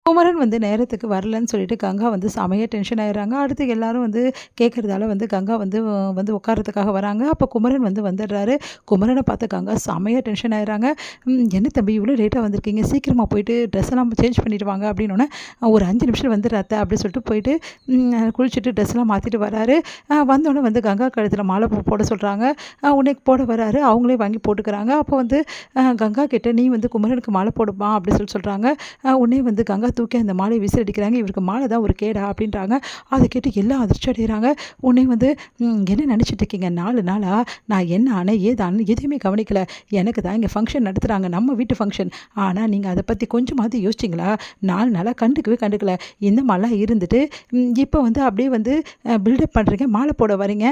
குமரன் வந்து நேரத்துக்கு வரலன்னு சொல்லிட்டு கங்கா வந்து செமையா டென்ஷன் ஆயிடுறாங்க. அடுத்து எல்லாரும் வந்து கேட்கறதால வந்து கங்கா வந்து வந்து உட்கார்றதுக்காக வராங்க. அப்போ குமரன் வந்து வந்துடுறாரு. குமரனை பார்த்த கங்கா செமையா டென்ஷன் ஆயிடுறாங்க. என்ன தம்பி இவ்வளோ லேட்டாக வந்திருக்கீங்க, சீக்கிரமாக போயிட்டு ட்ரெஸ் எல்லாம் சேஞ்ச் பண்ணிட்டு வாங்க அப்படின்னோடனே, ஒரு 5 நிமிஷம் வந்துடுறேன் அத்தை அப்படின்னு சொல்லிட்டு போயிட்டு குளிச்சுட்டு ட்ரெஸ் எல்லாம் மாற்றிட்டு வராரு. வந்தோடனே வந்து கங்கா கழுத்தில் மாலை போட சொல்கிறாங்க. உடனே போட வராரு. அவங்களே வாங்கி போட்டுக்கிறாங்க. அப்போ வந்து கங்கா கிட்ட நீ வந்து குமரனுக்கு மாலை போடுமா அப்படின்னு சொல்கிறாங்க. உடனே வந்து கங்கா தூக்கி அந்த மாலையை விசிலடிக்கிறாங்க. இவருக்கு மாலை தான் ஒரு கேடா அப்படின்றாங்க. அதை கேட்டு எல்லாம் அதிர்ச்சி அடைகிறாங்க. உடனே வந்து என்ன நினச்சிட்டு இருக்கீங்க, 4 நாளா நான் என்ன ஆனேன் ஏதானு எதுவுமே கவனிக்கல. எனக்கு தான் இங்கே ஃபங்க்ஷன் நடத்துகிறாங்க, நம்ம வீட்டு ஃபங்க்ஷன். ஆனால் நீங்கள் அதை பற்றி கொஞ்சமாவது யோசிச்சிங்களா? 4 நாளாக கண்டுக்கல. இந்த மாதிரிலாம் இருந்துட்டு இப்போ வந்து அப்படியே வந்து பில்டப் பண்ணுறீங்க, மாலை போட வரீங்க.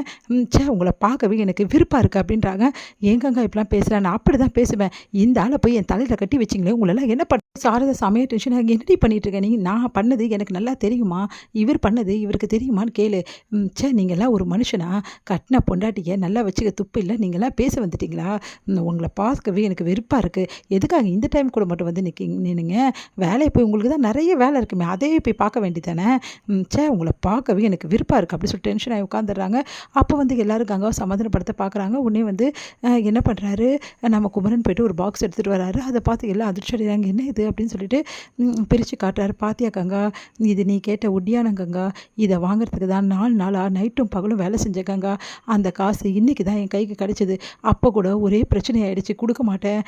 உங்களை பார்க்கவே எனக்கு விருப்பாக இருக்குது அப்படின்றாங்க. ஏங்கங்க இப்படிலாம் பேசுகிறேன், நான் அப்படி தான் பேசுவேன். இந்த ஆளை போய் என் தலையில் கட்டி வச்சிங்களே, உங்களெல்லாம் என்ன பண்ண சாரதா செமையா டென்ஷன் ஆகி என்னடி பண்ணிட்டு இருக்க நீ? நான் பண்ணது எனக்கு நல்லா தெரியுமா? இவர் பண்ணது இவருக்கு தெரியுமான்னு கேளு. நீங்கள்லாம் ஒரு மனுஷனா? கட்டின பொண்டாட்டியை நல்லா வச்சுக்க துப்பு இல்லை, நீங்களாம் பேச வந்துட்டீங்களா? உங்களை பார்க்கவே எனக்கு வெறுப்பாக இருக்குது. எதுக்காக இந்த டைம் கூட மட்டும் வந்து நின்னுங்க? வேலையை போய் உங்களுக்கு தான் நிறைய வேலை இருக்குமே, அதையே போய் பார்க்க வேண்டியதானே? உங்களை பார்க்கவே எனக்கு விருப்பாக இருக்குது அப்படி சொல்லி டென்ஷன் ஆகி உட்காந்துடுறாங்க. அப்போ வந்து எல்லோரும் கங்காவை சமாதானப்படுத்த பார்க்குறாங்க. உடனே வந்து என்ன பண்ணுறாரு, நம்ம குமரன் போய்ட்டு ஒரு பாக்ஸ் எடுத்துகிட்டு வராரு. அதை பார்த்து எல்லாம் அதிர்ச்சி அடைகிறாங்க. என்ன இது அப்படின்னு சொல்லிட்டு பிரித்து காட்டுறாரு. பாத்தியா கங்கா, இது நீ கேட்ட ஒட்டியானம் கங்கா, இதை வாங்குறதுக்கு தான் 4 நாளாக நைட்டும் பகலும் வேலை செஞ்ச கங்கா. அந்த காசு இன்றைக்கி தான் என் கைக்கு கிடச்சிது. அப்போ கூட ஒரே பிரச்சனை ஆகிடுச்சு, கொடுக்க மாட்டேன்,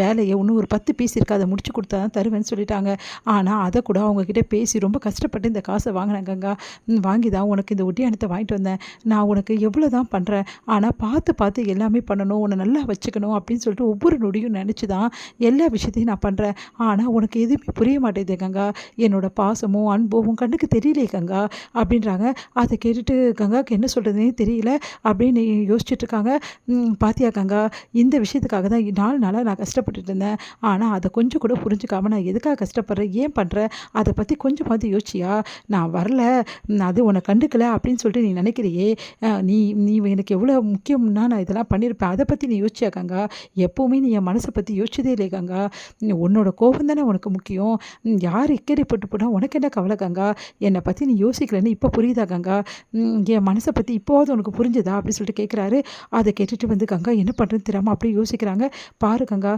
வேலையை இன்னும் ஒரு 10 பீஸ் இருக்குது, அதை முடிச்சு கொடுத்தா தான் தருவேன்னு சொல்லிட்டாங்க. ஆனால் அதை கூட அவங்கக்கிட்ட பேசி ரொம்ப கஷ்டப்பட்டு இந்த காசை வாங்கினேன் கங்கா. வாங்கி தான் உனக்கு இந்த ஒட்டியானத்தை வாங்கிட்டு வந்தேன். நான் உனக்கு எவ்வளோ தான் பண்ணுறேன், ஆனால் பார்த்து எல்லாமே பண்ணணும், உன்னை நல்லா வச்சுக்கணும் அப்படின்னு சொல்லிட்டு ஒவ்வொரு நொடியும் நினச்சி தான் எல்லா விஷயத்தையும் நான் பண்ணுறேன். ஆனால் உனக்கு எதுவுமே புரிய மாட்டேங்குது கங்கா, என்னோட பாசமும் அன்பும் கண்ணுக்கு தெரியலையே கங்கா அப்படின்றாங்க. அதை கேட்டுட்டு கங்காவுக்கு என்ன சொல்கிறதுனே தெரியல அப்படின்னு யோசிச்சுட்டு இருக்காங்க. பாத்தியா கங்கா, இந்த விஷயத்துக்காக தான் 4 நாளாக நான் கஷ்டப்பட்டுட்டு இருந்தேன். ஆனால் அதை கொஞ்சம் கூட புரிஞ்சுக்காம நான் எதுக்காக கஷ்டப்படுறேன், ஏன் பண்ணுறேன், அதை பற்றி கொஞ்சமாவது யோசிச்சியா? நான் வரல, அது உன்னை கண்டுக்கல அப்படின்னு சொல்லிட்டு நீ நினைக்கிறியே, நீ நீ எனக்கு எவ்வளோ முக்கியம்னா நான் இதெல்லாம் பண்ணியிருப்பேன், அதை பற்றி நீ யோசிச்சியா கங்கா? எப்போவுமே நீ என் மனசை பற்றி யோசிச்சதே இல்லை கங்கா. உன்னோட கோபம் தானே உனக்கு முக்கியம். யார் இக்கரைப்பட்டு போனால் உனக்கு என்ன கவலை கங்கா? என்னை பற்றி நீ யோசிக்கலன்னு இப்போ புரியுதா கங்கா? என் மனசை பற்றி இப்போவாது உனக்கு புரிஞ்சுதா அப்படின்னு சொல்லிட்டு கேட்குறாரு. அதை கேட்டுட்டு வந்து கங்கா என்ன பண்ணுறதுன்னு தெரியாமல் அப்படியே யோசிக்கிறாங்க. பாரு கங்கா,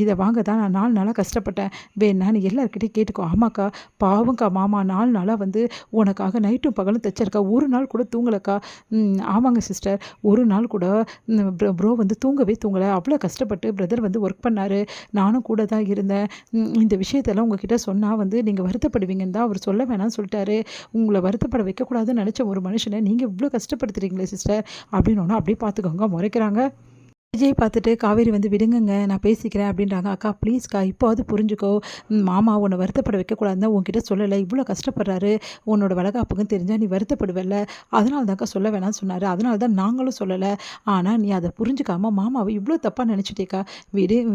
இதை வாங்க தான் நான் 4 நாளாக கஷ்டப்பட்டேன், வேணா நீ எல்லாருக்கிட்டையும் கேட்டுக்கோ. ஆமாக்கா, பாவங்க்கா மாமா 4 நாளாக வந்து உனக்காக நைட்டும் பகலும் தைச்சிருக்கா, ஒரு நாள் கூட தூங்கலக்கா. ஆமாங்க சிஸ்டர், ஒரு நாள் கூட ப்ரோ வந்து தூங்கவே தூங்கலை, அவ்வளோ கஷ்டப்பட்டு பிரதர் வந்து ஒர்க் பண்ணார், நானும் கூட தான் இருந்தேன். இந்த விஷயத்தெல்லாம் உங்ககிட்ட சொன்னால் வந்து நீங்கள் வருத்தப்படுவீங்கன்னு தான் அவர் சொல்ல வேணாம்னு சொல்லிட்டாரு. உங்களை வருத்தப்பட வைக்கக்கூடாதுன்னு நினச்ச ஒரு மனுஷனை நீங்கள் இவ்வளோ கஷ்டப்படுத்துறீங்களே சிஸ்டர் அப்படின்னோன்னா அப்படியே பார்த்துக்கோங்க முறைக்கிறாங்க. விஜய் பார்த்துட்டு காவேரி வந்து விடுங்கங்க, நான் பேசிக்கிறேன் அப்படின்றாங்க. அக்கா ப்ளீஸ்க்கா, இப்போது புரிஞ்சுக்கோ, மாமா உன்னை வருத்தப்பட வைக்கக்கூடாதுன்னு தான் உங்ககிட்ட சொல்லலை, இவ்வளோ கஷ்டப்படுறாரு, உன்னோட வளகாப்புக்குன்னு தெரிஞ்சால் நீ வருத்தப்படுவல்ல, அதனால தான்க்கா சொல்ல வேணாம்னு சொன்னார், அதனால தான் நாங்களும் சொல்லலை. ஆனால் நீ அதை புரிஞ்சுக்காமல் மாமாவை இவ்வளோ தப்பாக நினச்சிட்டேக்கா.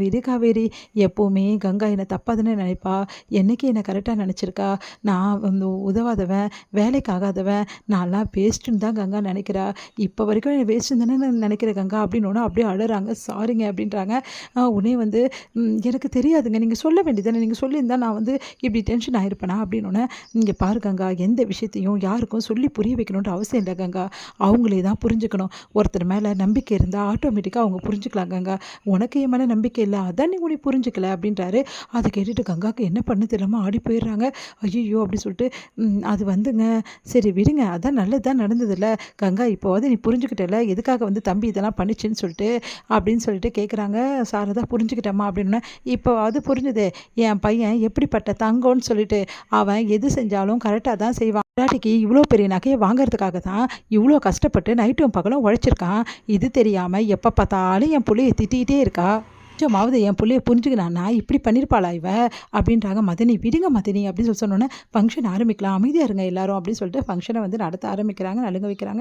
விடு காவேரி, எப்போவுமே கங்கா என்னை தப்பாக தானே நினைப்பா, என்றைக்கு என்னை கரெக்டாக நினச்சிருக்கா. நான் வந்து உதவாதவன், வேலைக்கு ஆகாதவன், நான்லாம் வேஸ்ட்டுன்னு தான் கங்கா நினைக்கிறா. இப்போ வரைக்கும் வேஸ்ட்டுன்னு தானே நினைக்கிறேன் கங்கா அப்படின்னோன்னா அப்படியே அழறாங்க. சாரிங்க அப்படின்றாங்க. உடனே வந்து எனக்கு தெரியாதுங்க, நீங்கள் சொல்ல வேண்டியதானே, நீங்கள் சொல்லியிருந்தா நான் வந்து இப்படி டென்ஷன் ஆகிருப்பேனா அப்படின்னோடனே, இங்கே பாரு கங்கா, எந்த விஷயத்தையும் யாருக்கும் சொல்லி புரிய வைக்கணுன்ற அவசியம் இல்லை கங்கா, அவங்களே தான் புரிஞ்சுக்கணும். ஒருத்தர் மேலே நம்பிக்கை இருந்தால் ஆட்டோமேட்டிக்காக அவங்க புரிஞ்சுக்கலாம் கங்கா, உனக்கு என் மேலே நம்பிக்கை இல்லை, அதான் நீ உனக்கு புரிஞ்சுக்கல அப்படின்றாரு. அதை கேட்டுட்டு கங்காவுக்கு என்ன பண்ணு தெரியாமல் ஆடி போயிடுறாங்க. ஐயோ அப்படி சொல்லிட்டு அது வந்துங்க, சரி விடுங்க, அதான் நல்லது தான் நடந்ததில்ல கங்கா, இப்போவாது நீ புரிஞ்சுக்கிட்டல எதுக்காக வந்து தம்பி இதெல்லாம் பண்ணிச்சுன்னு சொல்லிட்டு அப்படின்னு சொல்லிட்டு கேட்குறாங்க. சாரதா புரிஞ்சுக்கிட்டம்மா அப்படின்னு. இப்போ அது புரிஞ்சுது, என் பையன் எப்படிப்பட்ட தங்கம்னு சொல்லிட்டு, அவன் எது செஞ்சாலும் கரெக்டாக தான் செய்வான். பொண்டாட்டிக்கு இவ்வளோ பெரிய நகையை வாங்கிறதுக்காக தான் இவ்வளோ கஷ்டப்பட்டு நைட்டும் பகலும் உழைச்சிருக்கான். இது தெரியாமல் எப்போ பார்த்தாலும் என் பிள்ளையை திட்டிகிட்டே இருக்கா. கொஞ்சமாவது என் பிள்ளைய புரிஞ்சுக்கினான்னா இப்படி பண்ணியிருப்பாளா இவ அப்படின்றாங்க. மதினி விடுங்க மதினி அப்படின்னு சொல்லி சொன்னோன்னே ஃபங்க்ஷன் ஆரம்பிக்கலாம், அமைதியாக இருங்க எல்லாரும் அப்படின்னு சொல்லிட்டு ஃபங்க்ஷனை வந்து நடத்த ஆரம்பிக்கிறாங்க, நலுங்க வைக்கிறாங்க.